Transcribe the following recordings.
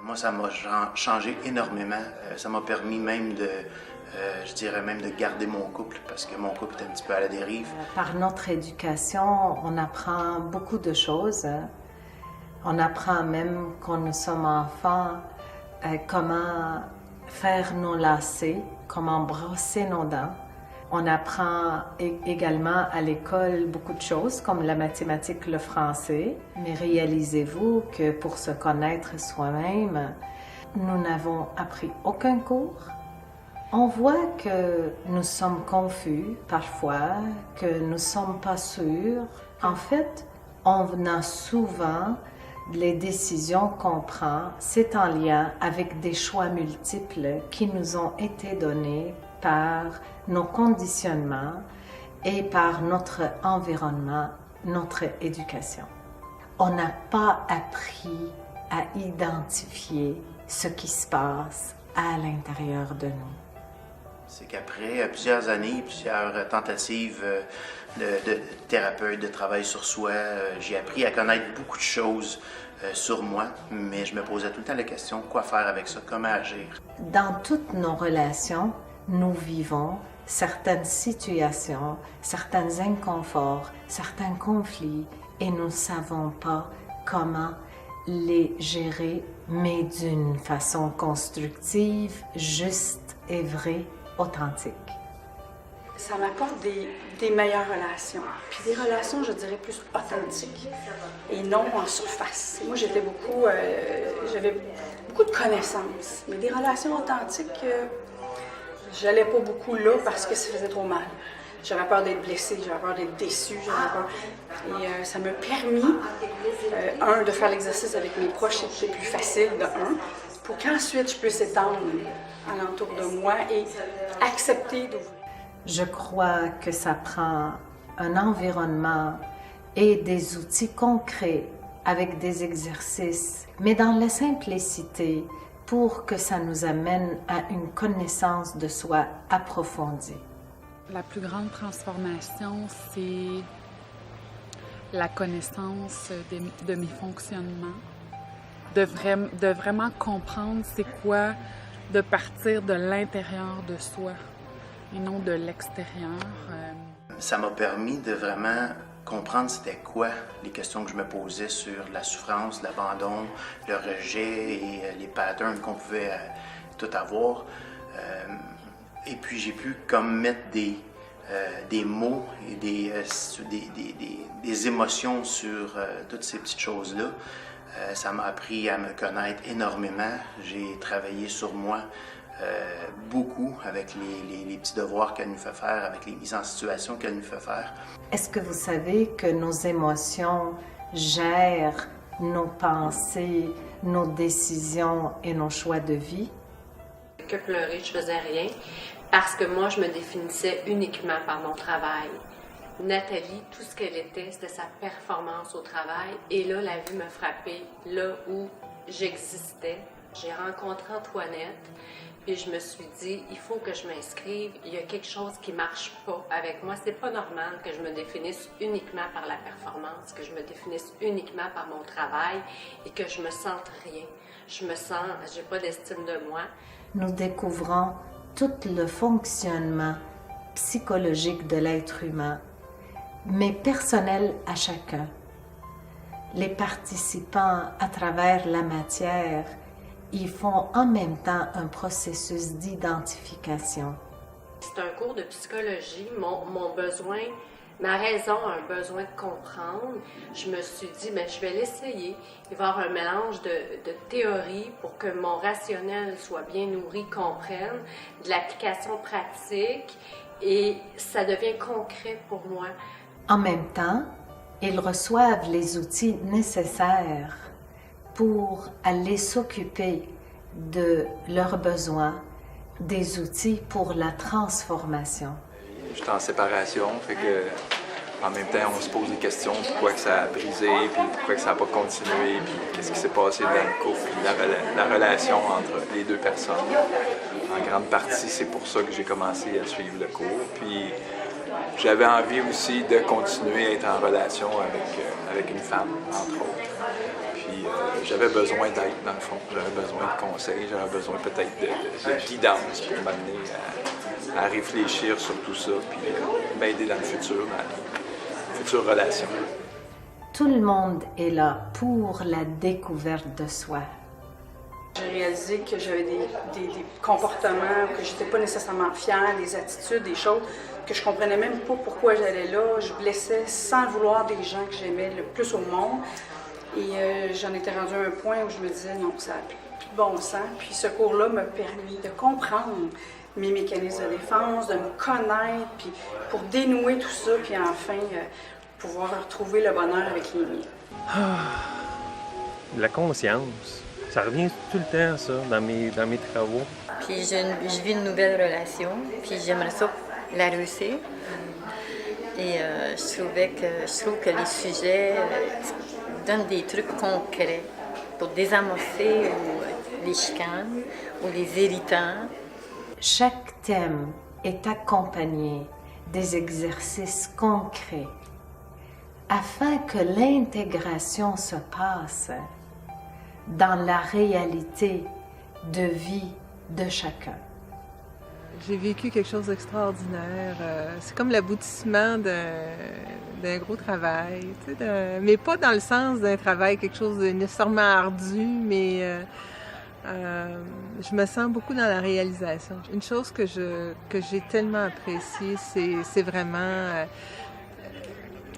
Moi, ça m'a changé énormément. Ça m'a permis même je dirais même de garder mon couple, parce que mon couple était un petit peu à la dérive. Par notre éducation, on apprend beaucoup de choses. On apprend même quand nous sommes enfants comment faire nos lacets, comment brosser nos dents. On apprend également à l'école beaucoup de choses, comme la mathématique, le français. Mais réalisez-vous que pour se connaître soi-même, nous n'avons appris aucun cours. On voit que nous sommes confus parfois, que nous ne sommes pas sûrs. En fait, on a souvent les décisions qu'on prend, c'est en lien avec des choix multiples qui nous ont été donnés par nos conditionnements et par notre environnement, notre éducation. On n'a pas appris à identifier ce qui se passe à l'intérieur de nous. C'est qu'après plusieurs années, plusieurs tentatives de thérapeute, de travail sur soi, j'ai appris à connaître beaucoup de choses sur moi, mais je me posais tout le temps la question, quoi faire avec ça, comment agir. Dans toutes nos relations, nous vivons certaines situations, certains inconforts, certains conflits, et nous ne savons pas comment les gérer, mais d'une façon constructive, juste et vraie, authentique. Ça m'apporte des meilleures relations, puis des relations, je dirais, plus authentiques et non en surface. Moi, j'avais beaucoup de connaissances, mais des relations authentiques, j'allais pas beaucoup là parce que ça faisait trop mal. J'avais peur d'être blessée, j'avais peur d'être déçue, j'avais peur. Et ça m'a permis, de faire l'exercice avec mes proches, c'était plus facile, pour qu'ensuite je puisse étendre alentour de moi et accepter d'ouvrir. Je crois que ça prend un environnement et des outils concrets avec des exercices, mais dans la simplicité pour que ça nous amène à une connaissance de soi approfondie. La plus grande transformation, c'est la connaissance de mes fonctionnements, de vraiment comprendre c'est quoi de partir de l'intérieur de soi et non de l'extérieur. Ça m'a permis de vraiment comprendre c'était quoi les questions que je me posais sur la souffrance, l'abandon, le rejet et les patterns qu'on pouvait tout avoir. Et puis j'ai pu comme mettre des mots et des émotions sur toutes ces petites choses-là. Ça m'a appris à me connaître énormément. J'ai travaillé sur moi beaucoup avec les petits devoirs qu'elle nous fait faire, avec les mises en situation qu'elle nous fait faire. Est-ce que vous savez que nos émotions gèrent nos pensées, nos décisions et nos choix de vie? Que pleurer, je faisais rien parce que moi, je me définissais uniquement par mon travail. Nathalie, tout ce qu'elle était, c'était sa performance au travail. Et là, la vie me frappait là où j'existais. J'ai rencontré Antoinette, puis je me suis dit, il faut que je m'inscrive. Il y a quelque chose qui marche pas avec moi. C'est pas normal que je me définisse uniquement par la performance, que je me définisse uniquement par mon travail et que je me sente rien. J'ai pas d'estime de moi. Nous découvrons tout le fonctionnement psychologique de l'être humain, mais personnel à chacun. Les participants, à travers la matière, ils font en même temps un processus d'identification. C'est un cours de psychologie. Mon besoin, ma raison a un besoin de comprendre. Je me suis dit, je vais l'essayer. Il va y avoir un mélange de théorie pour que mon rationnel soit bien nourri, comprenne, de l'application pratique, et ça devient concret pour moi. En même temps, ils reçoivent les outils nécessaires pour aller s'occuper de leurs besoins, des outils pour la transformation. J'étais en séparation, fait que en même temps, on se pose des questions, pourquoi que ça a brisé, puis pourquoi que ça n'a pas continué, puis qu'est-ce qui s'est passé dans le couple, puis la relation entre les deux personnes. En grande partie, c'est pour ça que j'ai commencé à suivre le cours. Puis j'avais envie aussi de continuer à être en relation avec une femme, entre autres. Puis Puis j'avais besoin d'aide, dans le fond. J'avais besoin de conseils, j'avais besoin peut-être de guidance pour m'amener à réfléchir sur tout ça, puis m'aider dans le futur, dans les futures relations. Tout le monde est là pour la découverte de soi. J'ai réalisé que j'avais des comportements que j'étais pas nécessairement fière, des attitudes, des choses que je comprenais même pas pourquoi j'allais là. Je blessais sans le vouloir des gens que j'aimais le plus au monde. Et j'en étais rendue à un point où je me disais non, ça n'a plus de bon sens. Puis ce cours-là m'a permis de comprendre mes mécanismes de défense, de me connaître, puis pour dénouer tout ça, puis enfin pouvoir retrouver le bonheur avec les miens. La conscience. Ça revient tout le temps, ça, dans mes travaux. Puis je vis une nouvelle relation, puis j'aimerais ça la réussir. Et je trouve que les sujets donnent des trucs concrets pour désamorcer les chicanes ou les irritants. Chaque thème est accompagné des exercices concrets afin que l'intégration se passe dans la réalité de vie de chacun. J'ai vécu quelque chose d'extraordinaire. C'est comme l'aboutissement d'un gros travail, tu sais, mais pas dans le sens d'un travail, quelque chose de nécessairement ardu, mais je me sens beaucoup dans la réalisation. Une chose que j'ai tellement appréciée, c'est vraiment...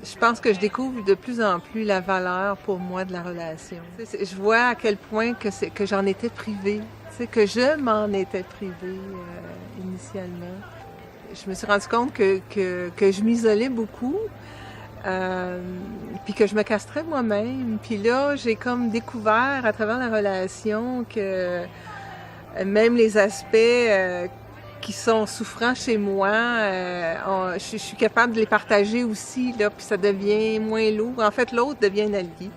je pense que je découvre de plus en plus la valeur pour moi de la relation. Je vois à quel point que j'en étais privée, que je m'en étais privée initialement. Je me suis rendu compte que je m'isolais beaucoup, puis que je me castrais moi-même. Puis là, j'ai comme découvert à travers la relation que même les aspects qui sont souffrants chez moi, je suis capable de les partager aussi, là, puis ça devient moins lourd. En fait, l'autre devient un allié.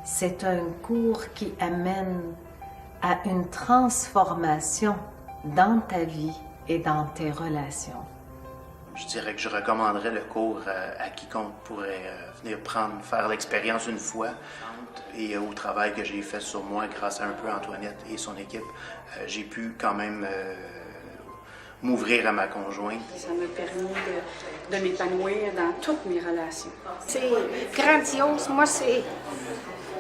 C'est un cours qui amène à une transformation dans ta vie et dans tes relations. Je dirais que je recommanderais le cours à quiconque pourrait venir faire l'expérience une fois. Et au travail que j'ai fait sur moi, grâce à un peu Antoinette et son équipe, j'ai pu quand même m'ouvrir à ma conjointe. Ça m'a permis de m'épanouir dans toutes mes relations. C'est grandiose. Moi,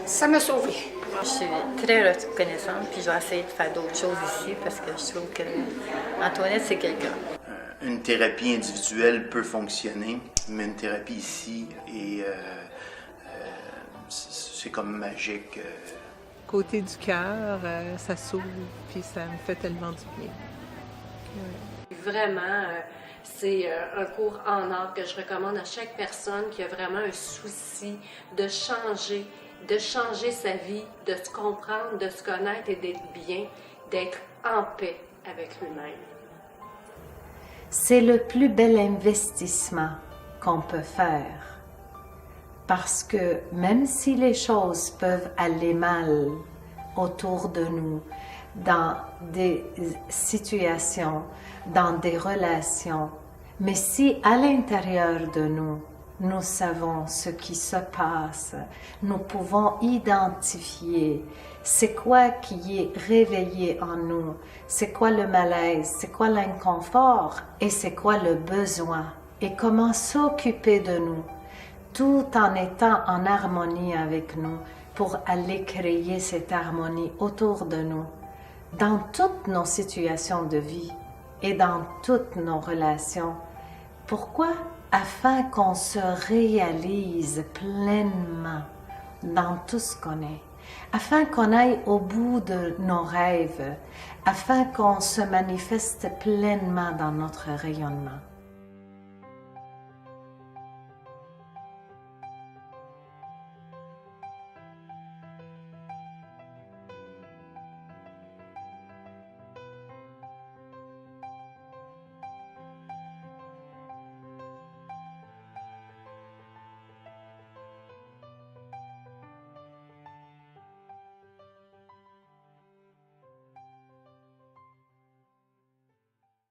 ça m'a sauvée. Je suis très reconnaissante, puis je vais essayer de faire d'autres choses ici parce que je trouve que Antoinette, c'est quelqu'un. Une thérapie individuelle peut fonctionner, mais une thérapie ici, c'est comme magique. Côté du cœur, ça s'ouvre, puis ça me fait tellement du bien. Ouais. Vraiment, c'est un cours en art que je recommande à chaque personne qui a vraiment un souci de changer sa vie, de se comprendre, de se connaître et d'être bien, d'être en paix avec lui-même. C'est le plus bel investissement qu'on peut faire. Parce que même si les choses peuvent aller mal autour de nous, dans des situations, dans des relations, mais si à l'intérieur de nous, nous savons ce qui se passe, nous pouvons identifier c'est quoi qui est réveillé en nous, c'est quoi le malaise, c'est quoi l'inconfort et c'est quoi le besoin et comment s'occuper de nous, tout en étant en harmonie avec nous pour aller créer cette harmonie autour de nous, dans toutes nos situations de vie et dans toutes nos relations. Pourquoi? Afin qu'on se réalise pleinement dans tout ce qu'on est, afin qu'on aille au bout de nos rêves, afin qu'on se manifeste pleinement dans notre rayonnement.